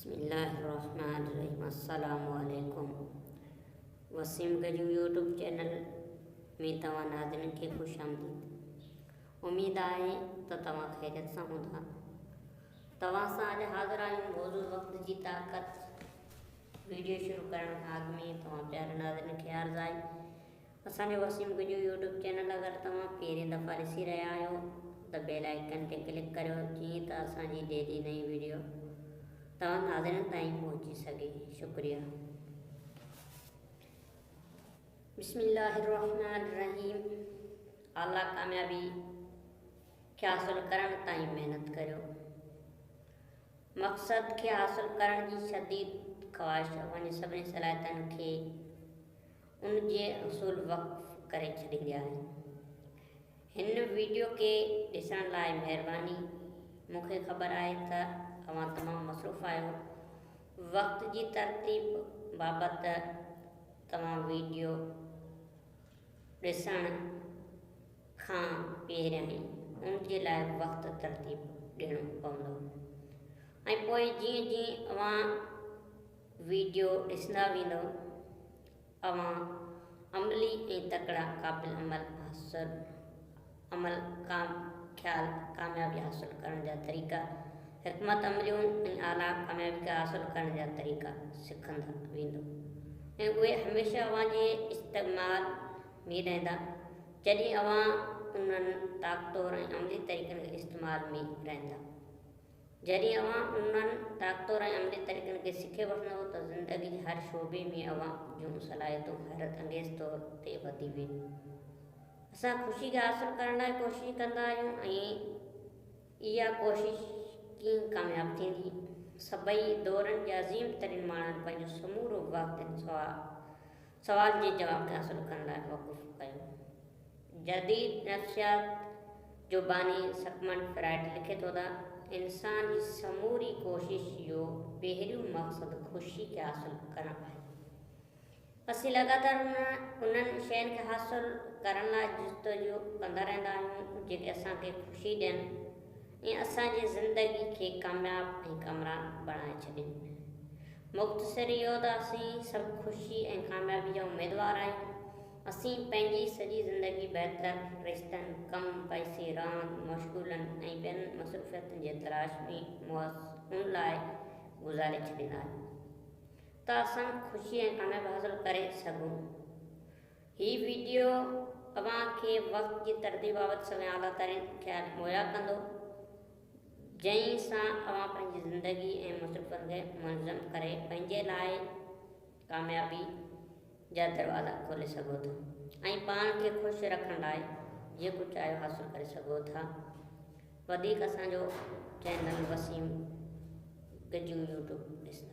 बिस्मिल्लाहिर्रहमानिर्रहीम। अस्सलामु अलैकुम। वसीम गजू यूट्यूब चैनल में तव्हां नाज़रीन खे ख़ुश आमदीद। उम्मीद आहे त तव्हां ख़ैरियत सां हूंदा। तव्हां सां अॼु हाज़िर आहियूं मौजूद वक़्त जी ताक़त वीडियो शुरू करण खां अॻु में तव्हां प्यारे नाज़रीन खे अर्ज़ु आहे असांजो वसीम गजू यूट्यूब चैनल अगरि तव्हां पहिरीं दफ़ा ॾिसी रहिया आहियो त बेल आइकन ते क्लिक करियो जीअं त असांजी डेली नई वीडियो तव्हां नाज़रीन ताईं पहुची सघे। शुक्रिया। बिस्मिल्लाहिर्रहमानिर्रहीम। आला कामयाबी खे हासिल करण ताईं महिनत करियो। मक़सद खे हासिल करण जी शदीद ख़्वाहिश पंहिंजी सभिनी सलाहियतुनि खे उन जे असूल वक़्फ़ करे छॾींदी आहे। हिन वीडियो खे ॾिसण लाइ महिरबानी। मूंखे ख़बर आहे त तव्हां तमामु मसरूफ़ आहियो। वक़्त जी तरतीब बाबति तव्हां वीडियो ॾिसण खां पहिरियां ई उन जे लाइ वक़्त तरतीब ॾियणो पवंदो ऐं पोइ जीअं जीअं तव्हां वीडियो ॾिसंदा वेंदव तव्हां अमली ऐं तकिड़ा क़ाबिल कामयाबी हासिल करण जा तरीक़ा हिकमत अमलियूं ऐं आला कामयाबी खे हासिल करण जा तरीक़ा सिखंदा वेंदो ऐं उहे हमेशह अव्हांजे इस्तेमाल में रहंदा जॾहिं अव्हां उन्हनि ताक़तवर ऐं अमली तरीक़नि खे इस्तेमाल में रहंदा। जॾहिं अव्हां उन्हनि ताक़तवर ऐं अमली तरीक़नि खे सिखे वठंदव त ज़िंदगी जे हर शोबे में अव्हां जूं सलाहियतूं हैरत अंगेज़ तौर ते वधी वेंदियूं। असां ख़ुशी खे हासिल करण लाइ कोशिशि कंदा आहियूं ऐं इहा कोशिशि कीअं कामयाब थींदी। सभई दौरनि जे अज़ीम तरीन माण्हुनि पंहिंजो समूरो वक़्तु सवाल जे जवाब खे हासिल करण लाइ वक़ुफ़ कयो। जदीद नफ़्सियात जो बानी सकमन फ्राइड लिखे थो त इंसान जी समूरी कोशिशि जो पहिरियों मक़सदु ख़ुशी खे हासिल करणु आहे। असीं लगातार उन्हनि शयुनि खे हासिल करण लाइ जस्तजू कंदा रहंदा आहियूं जेके असांखे ख़ुशी ॾियनि ऐं असांजी ज़िंदगी खे कामयाब ऐं कामरान बणाए छॾनि। मुख़्तसिर इहो त असीं सभु ख़ुशी ऐं कामयाबी जा उमेदवार आहियूं। असीं पंहिंजी सॼी ज़िंदगी बहितर रिश्तनि कम पैसे रांदि मशगूलनि ऐं ॿियनि मसरूफ़ियतुनि जे तलाश में उन लाइ गुज़ारे छॾींदा आहियूं त असां ख़ुशी ऐं कामयाबी हासिल करे सघूं। हीअ वीडियो तव्हांखे वक़्त जी तरतीब बाबति सभई आला तरीन ख़्याल मुहैया कंदो जंहिं सां तव्हां पंहिंजी ज़िंदगी ऐं मसरूफ़ियतुनि खे मुनज़्ज़म करे पंहिंजे लाइ कामयाबी जा दरवाज़ा खोले सघो था ऐं पाण खे ख़ुशि रखण लाइ जेको चाहियो हासिल करे सघो था। वधीक असांजो चैनल वसीम गजू यूट्यूब ॾिसंदा।